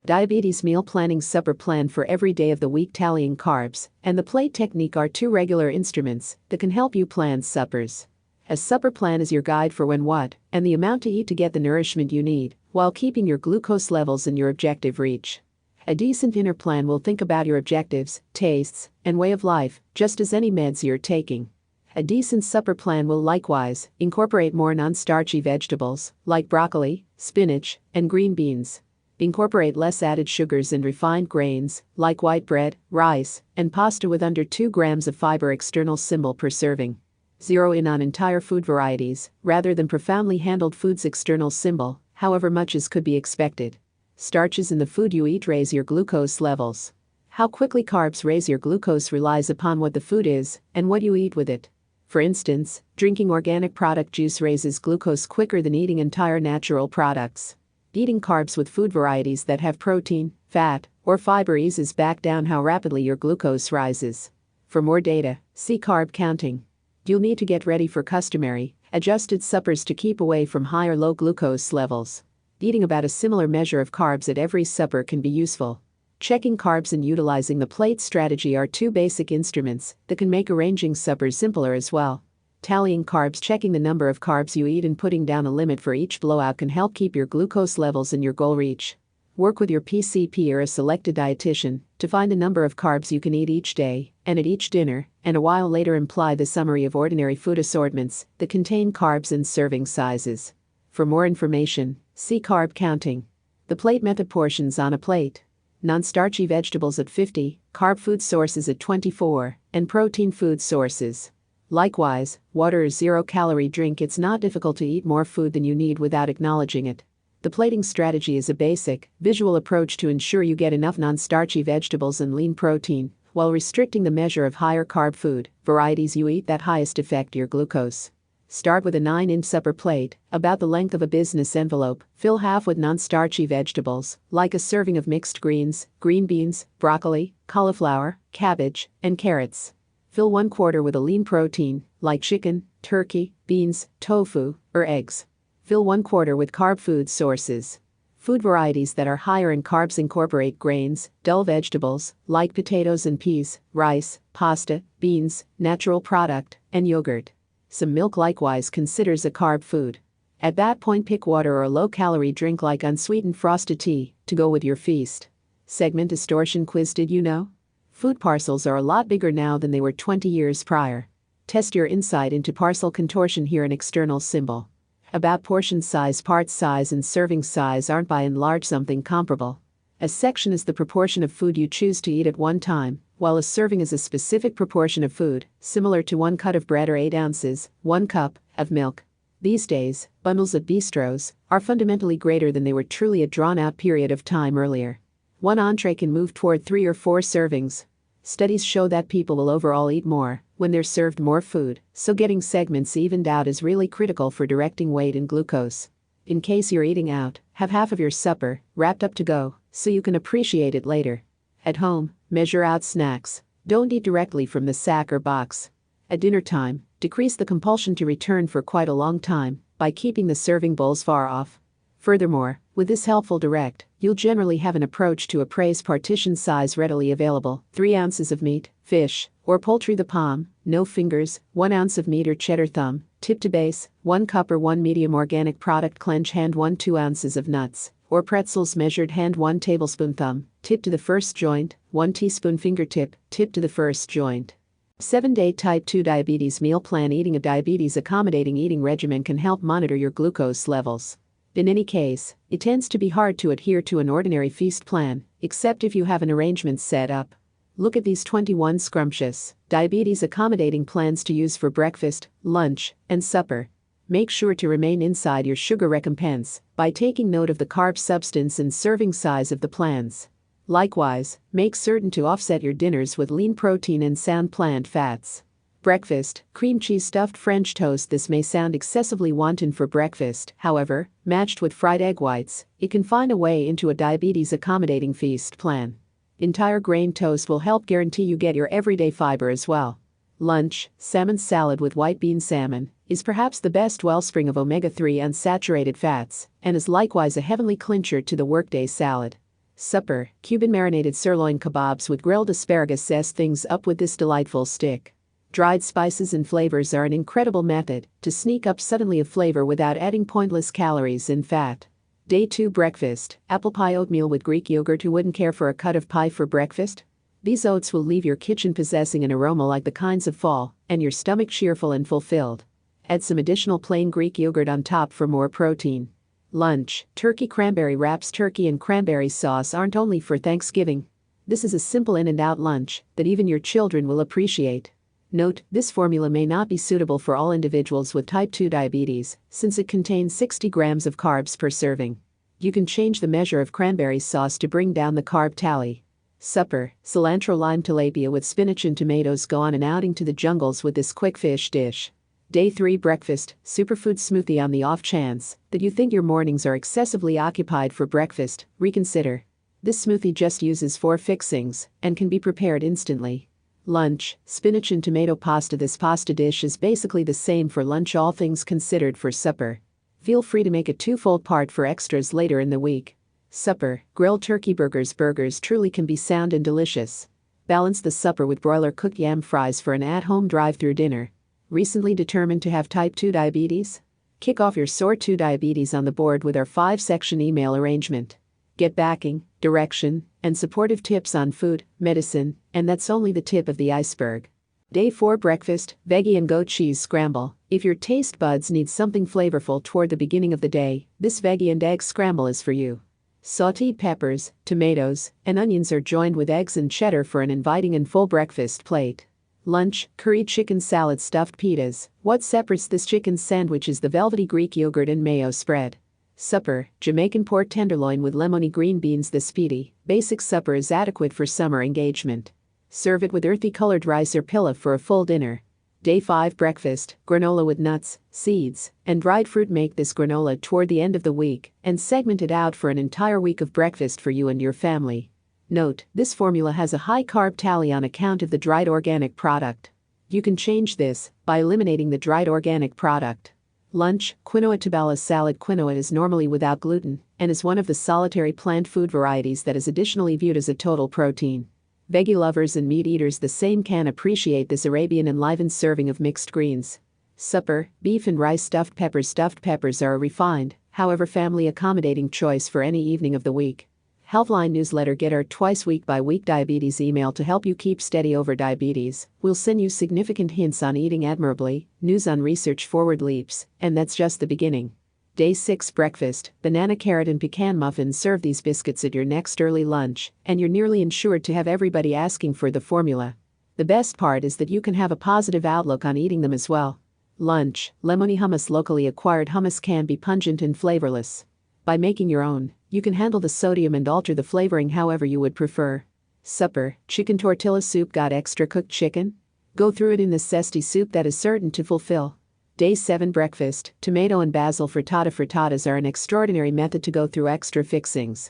Diabetes meal planning supper plan for every day of the week. Tallying carbs and the plate technique are two regular instruments that can help you plan suppers. A supper plan is your guide for when, what, and the amount to eat to get the nourishment you need, while keeping your glucose levels in your objective reach. A decent dinner plan will think about your objectives, tastes, and way of life, just as any meds you're taking. A decent supper plan will likewise incorporate more non-starchy vegetables, like broccoli, spinach, and green beans. Incorporate less added sugars and refined grains, like white bread, rice, and pasta with under 2 grams of fiber external symbol per serving. Zero in on entire food varieties, rather than profoundly handled foods external symbol, however much as could be expected. Starches in the food you eat raise your glucose levels. How quickly carbs raise your glucose relies upon what the food is and what you eat with it. For instance, drinking organic product juice raises glucose quicker than eating entire natural products. Eating carbs with food varieties that have protein, fat, or fiber eases back down how rapidly your glucose rises. For more data, see carb counting. You'll need to get ready for customary, adjusted suppers to keep away from high or low glucose levels. Eating about a similar measure of carbs at every supper can be useful. Checking carbs and utilizing the plate strategy are two basic instruments that can make arranging suppers simpler as well. Tallying carbs. Checking the number of carbs you eat and putting down a limit for each blowout can help keep your glucose levels in your goal reach. Work with your PCP or a selected dietitian to find the number of carbs you can eat each day and at each dinner, and a while later imply the summary of ordinary food assortments that contain carbs and serving sizes. For more information, see carb counting. The plate method. Portions on a plate. Non-starchy vegetables at 50, carb food sources at 24, and protein food sources. Likewise, water is 0-calorie drink. It's not difficult to eat more food than you need without acknowledging it. The plating strategy is a basic, visual approach to ensure you get enough non-starchy vegetables and lean protein, while restricting the measure of higher carb food varieties you eat that highest affect your glucose. Start with a 9-inch supper plate, about the length of a business envelope. Fill half with non-starchy vegetables, like a serving of mixed greens, green beans, broccoli, cauliflower, cabbage, and carrots. Fill 1/4 with a lean protein, like chicken, turkey, beans, tofu, or eggs. Fill 1/4 with carb food sources. Food varieties that are higher in carbs incorporate grains, dull vegetables, like potatoes and peas, rice, pasta, beans, natural product, and yogurt. Some milk likewise considers a carb food. At that point, pick water or a low-calorie drink like unsweetened frosted tea to go with your feast. Segment distortion quiz. Did you know? Food parcels are a lot bigger now than they were 20 years prior. Test your insight into parcel contortion. Here an external symbol. About portion size. Part size and serving size aren't by and large something comparable. A section is the proportion of food you choose to eat at one time, while a serving is a specific proportion of food, similar to 1 cut of bread or 8 ounces, 1 cup, of milk. These days, bundles at bistros are fundamentally greater than they were truly a drawn-out period of time earlier. One entree can move toward 3 or 4 servings. Studies show that people will overall eat more when they're served more food, so getting segments evened out is really critical for directing weight and glucose. In case you're eating out, have half of your supper wrapped up to go, so you can appreciate it later. At home, measure out snacks. Don't eat directly from the sack or box. At dinner time, decrease the compulsion to return for quite a long time by keeping the serving bowls far off. Furthermore, with this helpful direct, you'll generally have an approach to appraise partition size readily available. 3 ounces of meat, fish, or poultry. The palm, no fingers, 1 ounce of meat or cheddar thumb, tip to base, 1 cup or 1 medium organic product. Clench hand. 2 ounces of nuts, or pretzels. Measured hand. 1 tablespoon thumb, tip to the first joint, 1 teaspoon fingertip, tip to the first joint. 7-day type 2 diabetes meal plan. Eating a diabetes accommodating eating regimen can help monitor your glucose levels. In any case, it tends to be hard to adhere to an ordinary feast plan, except if you have an arrangement set up. Look at these 21 scrumptious, diabetes accommodating plans to use for breakfast, lunch, and supper. Make sure to remain inside your sugar recompense by taking note of the carb substance and serving size of the plans. Likewise, make certain to offset your dinners with lean protein and sound plant fats. Breakfast, cream cheese stuffed French toast. This may sound excessively wanton for breakfast, however, matched with fried egg whites, it can find a way into a diabetes accommodating feast plan. Entire grain toast will help guarantee you get your everyday fiber as well. Lunch, salmon salad with white bean salmon, is perhaps the best wellspring of omega-3 unsaturated fats, and is likewise a heavenly clincher to the workday salad. Supper, Cuban marinated sirloin kebabs with grilled asparagus. Zest things up with this delightful stick. Dried spices and flavors are an incredible method to sneak up suddenly a flavor without adding pointless calories and fat. Day 2 breakfast, apple pie oatmeal with Greek yogurt. Who wouldn't care for a cut of pie for breakfast? These oats will leave your kitchen possessing an aroma like the kinds of fall, and your stomach cheerful and fulfilled. Add some additional plain Greek yogurt on top for more protein. Lunch, turkey cranberry wraps. Turkey and cranberry sauce aren't only for Thanksgiving. This is a simple in-and-out lunch that even your children will appreciate. Note, this formula may not be suitable for all individuals with type 2 diabetes, since it contains 60 grams of carbs per serving. You can change the measure of cranberry sauce to bring down the carb tally. Supper, cilantro lime tilapia with spinach and tomatoes. Go on an outing to the jungles with this quick fish dish. Day 3 breakfast, superfood smoothie. On the off chance that you think your mornings are excessively occupied for breakfast, reconsider. This smoothie just uses 4 fixings and can be prepared instantly. Lunch, spinach and tomato pasta. This pasta dish is basically the same for lunch, all things considered. For supper, feel free to make a twofold part for extras later in the week. Supper, grilled turkey burgers. Burgers truly can be sound and delicious. Balance the supper with broiler cooked yam fries for an at-home drive-through dinner. Recently determined to have type 2 diabetes? Kick off your sort 2 diabetes on the board with our 5-section email arrangement. Get backing, direction, and supportive tips on food, medicine, and that's only the tip of the iceberg. Day 4 breakfast, veggie and goat cheese scramble. If your taste buds need something flavorful toward the beginning of the day, this veggie and egg scramble is for you. Sauteed peppers, tomatoes, and onions are joined with eggs and cheddar for an inviting and full breakfast plate. Lunch, curried chicken salad. Stuffed pitas. What separates this chicken sandwich is the velvety Greek yogurt and mayo spread. Supper, Jamaican pork tenderloin with lemony green beans. This speedy, basic supper is adequate for summer engagement. Serve it with earthy colored rice or pilaf for a full dinner. Day 5 breakfast, granola with nuts, seeds, and dried fruit. Make this granola toward the end of the week and segment it out for an entire week of breakfast for you and your family. Note, this formula has a high carb tally on account of the dried organic product. You can change this by eliminating the dried organic product. Lunch, quinoa tabala salad. Quinoa is normally without gluten and is one of the solitary plant food varieties that is additionally viewed as a total protein. Veggie lovers and meat eaters the same can appreciate this Arabian enlivened serving of mixed greens. Supper, beef and rice. Stuffed peppers. Stuffed peppers are a refined, however family accommodating choice for any evening of the week. Healthline newsletter. Get our twice week by week diabetes email to help you keep steady over diabetes. We'll send you significant hints on eating admirably, news on research forward leaps, and that's just the beginning. Day 6 breakfast, banana carrot and pecan muffins. Serve these biscuits at your next early lunch, and you're nearly ensured to have everybody asking for the formula. The best part is that you can have a positive outlook on eating them as well. Lunch, lemony hummus. Locally acquired hummus can be pungent and flavorless. By making your own, you can handle the sodium and alter the flavoring however you would prefer. Supper, chicken tortilla soup. Got extra cooked chicken? Go through it in this zesty soup that is certain to fulfill. Day 7 breakfast, tomato and basil frittata. Frittatas are an extraordinary method to go through extra fixings.